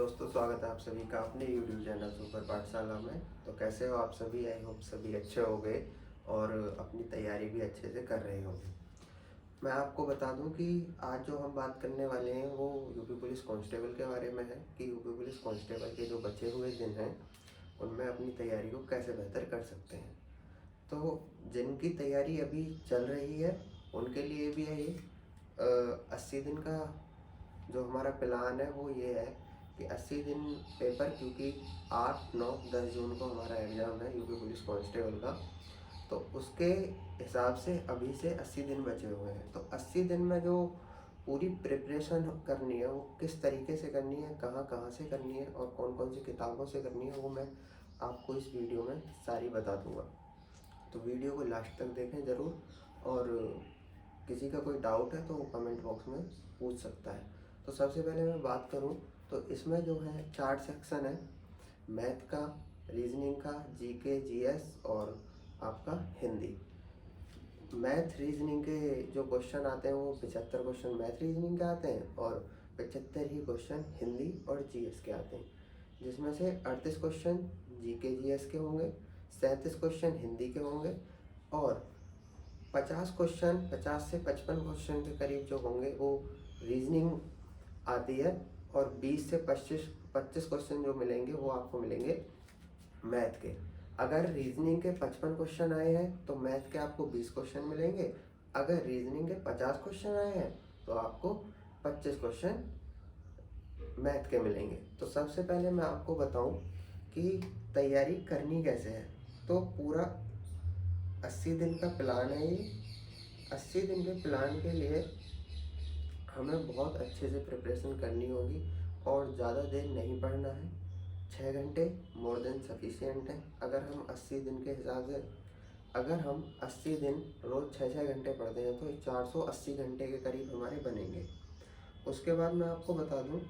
दोस्तों, स्वागत है आप सभी का अपने यूट्यूब चैनल सुपर पाठशाला में। तो कैसे हो आप सभी? आई होप सभी अच्छे हो गए और अपनी तैयारी भी अच्छे से कर रहे होंगे। मैं आपको बता दूं कि आज जो हम बात करने वाले हैं वो यूपी पुलिस कांस्टेबल के बारे में है कि यूपी पुलिस कांस्टेबल के जो बचे हुए दिन हैं उनमें अपनी तैयारी को कैसे बेहतर कर सकते हैं। तो जिनकी तैयारी अभी चल रही है उनके लिए भी है ये 80 दिन का जो हमारा प्लान है वो ये है कि 80 दिन पेपर, क्योंकि 8, 9, 10 जून को हमारा एग्ज़ाम है यूपी पुलिस कांस्टेबल का। तो उसके हिसाब से अभी से 80 दिन बचे हुए हैं। तो 80 दिन में जो पूरी प्रिपरेशन करनी है वो किस तरीके से करनी है, कहाँ कहाँ से करनी है और कौन कौन सी किताबों से करनी है, वो मैं आपको इस वीडियो में सारी बता दूँगा। तो वीडियो को लास्ट तक देखें ज़रूर, और किसी का कोई डाउट है तो वो कमेंट बॉक्स में पूछ सकता है। तो सबसे पहले मैं बात करूं तो इसमें जो है 4 सेक्शन है: मैथ का, रीजनिंग का, जीके, जीएस और आपका हिंदी। मैथ रीजनिंग के जो क्वेश्चन आते हैं वो 75 क्वेश्चन मैथ रीजनिंग के आते हैं और 75 ही क्वेश्चन हिंदी और जीएस के आते हैं, जिसमें से 38 क्वेश्चन जीके जीएस के होंगे, 37 क्वेश्चन हिंदी के होंगे और 50 क्वेश्चन, 50 से 55 क्वेश्चन के करीब जो होंगे वो रीजनिंग आती है, और 20 से 25 क्वेश्चन जो मिलेंगे वो आपको मिलेंगे मैथ के। अगर रीजनिंग के 55 क्वेश्चन आए हैं तो मैथ के आपको 20 क्वेश्चन मिलेंगे। अगर रीजनिंग के 50 क्वेश्चन आए हैं तो आपको 25 क्वेश्चन मैथ के मिलेंगे। तो सबसे पहले मैं आपको बताऊं कि तैयारी करनी कैसे है। तो पूरा 80 दिन का प्लान है ये। 80 दिन के प्लान के लिए हमें बहुत अच्छे से प्रिपरेशन करनी होगी और ज़्यादा देर नहीं पढ़ना है। 6 घंटे मोर देन सफिशिएंट है। अगर हम 80 दिन के हिसाब से, अगर हम 80 दिन रोज़ 6-6 घंटे पढ़ते हैं तो 480 घंटे के करीब हमारे बनेंगे। उसके बाद मैं आपको बता दूं,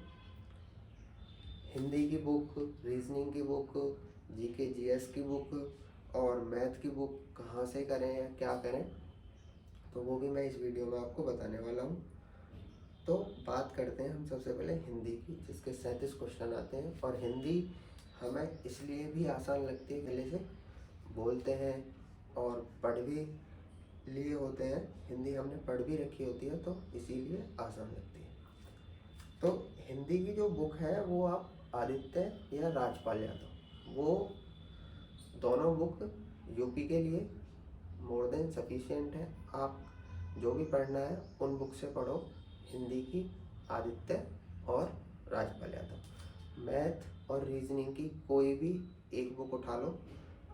हिंदी की बुक, रीजनिंग की बुक, जीके जीएस की बुक और मैथ की बुक कहाँ से करें या क्या करें, तो वो भी मैं इस वीडियो में आपको बताने वाला हूँ। तो बात करते हैं हम सबसे पहले हिंदी की, जिसके 37 क्वेश्चन आते हैं। और हिंदी हमें इसलिए भी आसान लगती है, गले से बोलते हैं और पढ़ भी लिए होते हैं। हिंदी हमने पढ़ भी रखी होती है तो इसीलिए आसान लगती है। तो हिंदी की जो बुक है वो आप आदित्य या राजपाल यादव, वो दोनों बुक यूपी के लिए मोर देन सफिशिएंट है। आप जो भी पढ़ना है उन बुक से पढ़ो, हिंदी की आदित्य और राजपाल यादव। मैथ और रीजनिंग की कोई भी एक बुक उठा लो।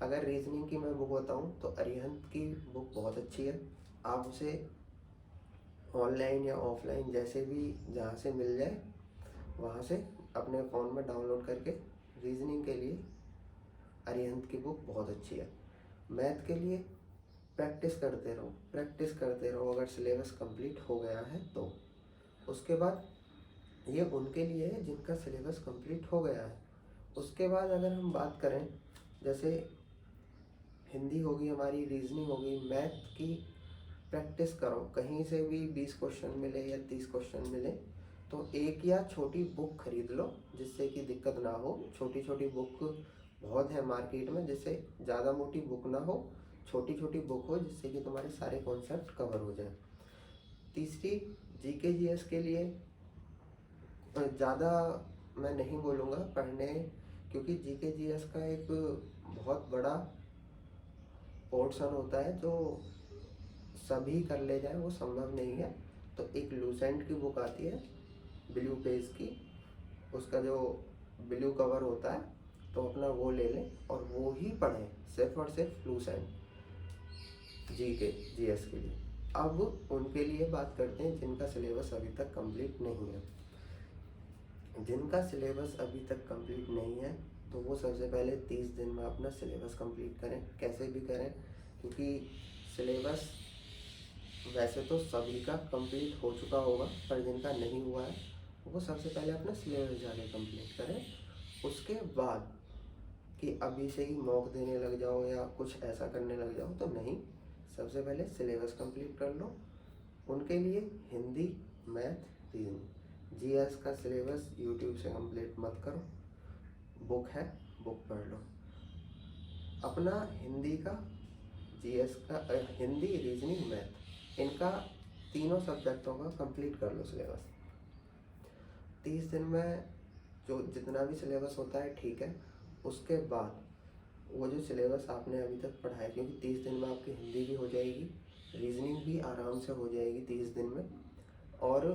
अगर रीजनिंग की मैं बुक बताऊं तो अरिहंत की बुक बहुत अच्छी है। आप उसे ऑनलाइन या ऑफलाइन जैसे भी जहाँ से मिल जाए वहाँ से अपने फ़ोन में डाउनलोड करके रीजनिंग के लिए अरिहंत की बुक बहुत अच्छी है। मैथ के लिए प्रैक्टिस करते रहो, प्रैक्टिस करते रहो। अगर सिलेबस कंप्लीट हो गया है तो उसके बाद, ये उनके लिए है जिनका सिलेबस कंप्लीट हो गया है। उसके बाद अगर हम बात करें, जैसे हिंदी होगी हमारी, रीजनिंग होगी, मैथ की प्रैक्टिस करो। कहीं से भी 20 क्वेश्चन मिले या 30 क्वेश्चन मिले तो एक या छोटी बुक खरीद लो, जिससे कि दिक्कत ना हो। छोटी छोटी बुक बहुत है मार्केट में, जिससे ज़्यादा मोटी बुक ना हो, छोटी छोटी बुक हो, जिससे कि तुम्हारे सारे कॉन्सेप्ट कवर हो जाए। तीसरी, जीके जीएस के लिए ज़्यादा मैं नहीं बोलूँगा पढ़ने, क्योंकि जीके जीएस का एक बहुत बड़ा पोर्शन होता है जो सभी कर ले जाए वो संभव नहीं है। तो एक लूसेंट की बुक आती है ब्लू पेज की, उसका जो ब्लू कवर होता है, तो अपना वो ले लें और वो ही पढ़ें, सिर्फ और सिर्फ लूसेंट जीके जीएस के लिए। अब उनके लिए बात करते हैं जिनका सिलेबस अभी तक कंप्लीट नहीं है। जिनका सिलेबस अभी तक कंप्लीट नहीं है तो वो सबसे पहले 30 दिन में अपना सिलेबस कंप्लीट करें, कैसे भी करें, क्योंकि सिलेबस वैसे तो सभी का कंप्लीट हो चुका होगा, पर जिनका नहीं हुआ है वो सबसे पहले अपना सिलेबस जाके कंप्लीट करें। उसके बाद कि अभी से ही मॉक देने लग जाओ या कुछ ऐसा करने लग जाओ तो नहीं, सबसे पहले सिलेबस कंप्लीट कर लो। उनके लिए हिंदी, मैथ, रीजनिंग, जीएस का सिलेबस यूट्यूब से कंप्लीट मत करो, बुक है, बुक पढ़ लो। अपना हिंदी का, जीएस का, हिंदी, रीजनिंग, मैथ, इनका तीनों सब्जेक्टों का कंप्लीट कर लो सिलेबस। 30 दिन में जो जितना भी सिलेबस होता है ठीक है। उसके बाद वो जो सिलेबस आपने अभी तक पढ़ा है, क्योंकि 30 दिन में आपकी हिंदी भी हो जाएगी, रीजनिंग भी आराम से हो जाएगी 30 दिन में, और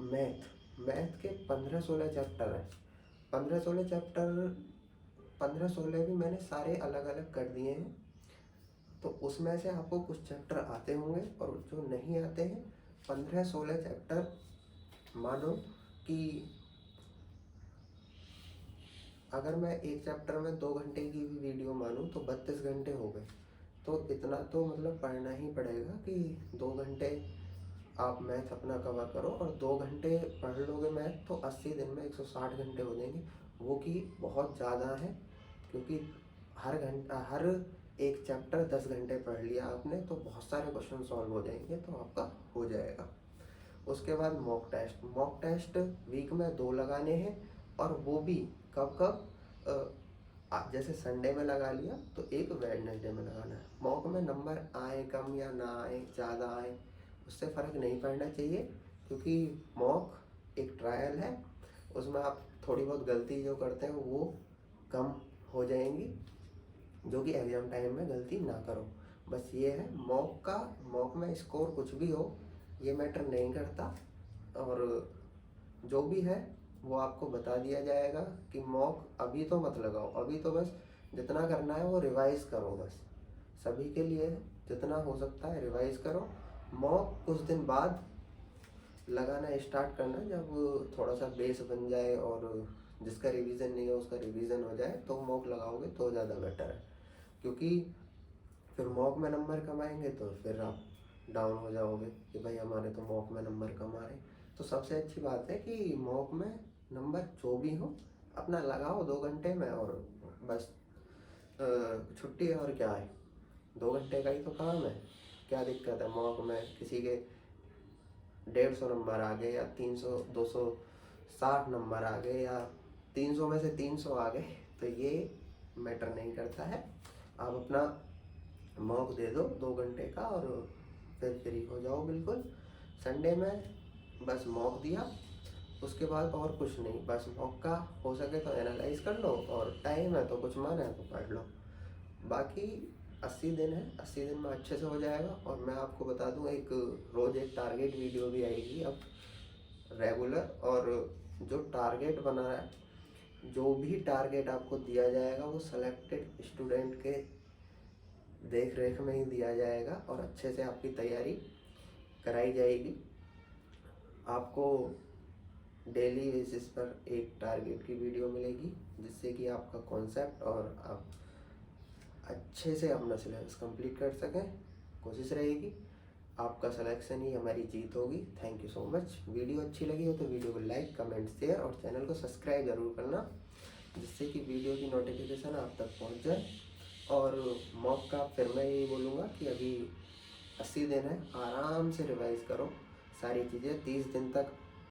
मैथ के 15-16 चैप्टर हैं। 15-16 चैप्टर, 15-16 भी मैंने सारे अलग अलग कर दिए हैं। तो उसमें से आपको कुछ चैप्टर आते होंगे और जो नहीं आते हैं। 15-16 चैप्टर, मानो कि अगर मैं एक चैप्टर में 2 घंटे की भी वीडियो मानूँ तो 32 घंटे हो गए। तो इतना तो मतलब पढ़ना ही पड़ेगा कि 2 घंटे आप मैथ अपना कवर करो, और 2 घंटे पढ़ लोगे मैथ तो 80 दिन में 160 घंटे हो जाएंगे, वो कि बहुत ज़्यादा है। क्योंकि हर एक चैप्टर 10 घंटे पढ़ लिया आपने तो बहुत सारे क्वेश्चन सॉल्व हो जाएंगे, तो आपका हो जाएगा। उसके बाद मॉक टेस्ट वीक में 2 लगाने हैं, और वो भी कब कब, जैसे संडे में लगा लिया तो एक वेडनेसडे में लगाना है। मॉक में नंबर आए कम या ना आए, ज़्यादा आए, उससे फ़र्क नहीं पड़ना चाहिए, क्योंकि मॉक एक ट्रायल है, उसमें आप थोड़ी बहुत गलती जो करते हैं वो कम हो जाएंगी, जो कि एग्ज़ाम टाइम में गलती ना करो। बस ये है मॉक में स्कोर कुछ भी हो ये मैटर नहीं करता, और जो भी है वो आपको बता दिया जाएगा कि मॉक अभी तो मत लगाओ, अभी तो बस जितना करना है वो रिवाइज करो, बस सभी के लिए जितना हो सकता है रिवाइज करो। मॉक कुछ दिन बाद लगाना स्टार्ट करना, जब थोड़ा सा बेस बन जाए और जिसका रिवीजन नहीं है उसका रिवीजन हो जाए तो मॉक लगाओगे तो ज़्यादा बेटर है। क्योंकि फिर मॉक में नंबर कम आएंगे तो फिर आप डाउन हो जाओगे कि भाई हमारे तो मॉक में नंबर कम आ रहे। तो सबसे अच्छी बात है कि मॉक में नंबर जो भी हो अपना लगाओ 2 घंटे में, और बस छुट्टी, और क्या है, 2 घंटे का ही तो काम है। क्या दिक्कत है मॉक में, किसी के 150 नंबर आ गए या 300 260 नंबर आ गए या 300 में से 300 आ गए, तो ये मैटर नहीं करता है। आप अपना मॉक दे दो 2 घंटे का और फिर फ्री हो जाओ बिल्कुल। संडे में बस मॉक दिया, उसके बाद और कुछ नहीं, बस मॉक का हो सके तो एनालाइज कर लो, और टाइम है तो कुछ माना है तो पढ़ लो। बाकी 80 दिन है, 80 दिन में अच्छे से हो जाएगा। और मैं आपको बता दूं, एक रोज़ एक टारगेट वीडियो भी आएगी अब रेगुलर, और जो टारगेट बना है, जो भी टारगेट आपको दिया जाएगा वो सेलेक्टेड स्टूडेंट के देख रेख में ही दिया जाएगा, और अच्छे से आपकी तैयारी कराई जाएगी। आपको डेली बेसिस पर एक टारगेट की वीडियो मिलेगी, जिससे कि आपका कॉन्सेप्ट और आप अच्छे से अपना सिलेबस कंप्लीट कर सकें। कोशिश रहेगी, आपका सिलेक्शन ही हमारी जीत होगी। Thank you so much. Video अच्छी लगी हो तो वीडियो को लाइक, कमेंट, शेयर और चैनल को सब्सक्राइब ज़रूर करना, जिससे कि वीडियो की नोटिफिकेशन आप तक पहुंच जाए। और मॉक का फिर मैं यही बोलूँगा कि अभी 80 दिन है, आराम से रिवाइज करो सारी चीज़ें। 30 दिन तक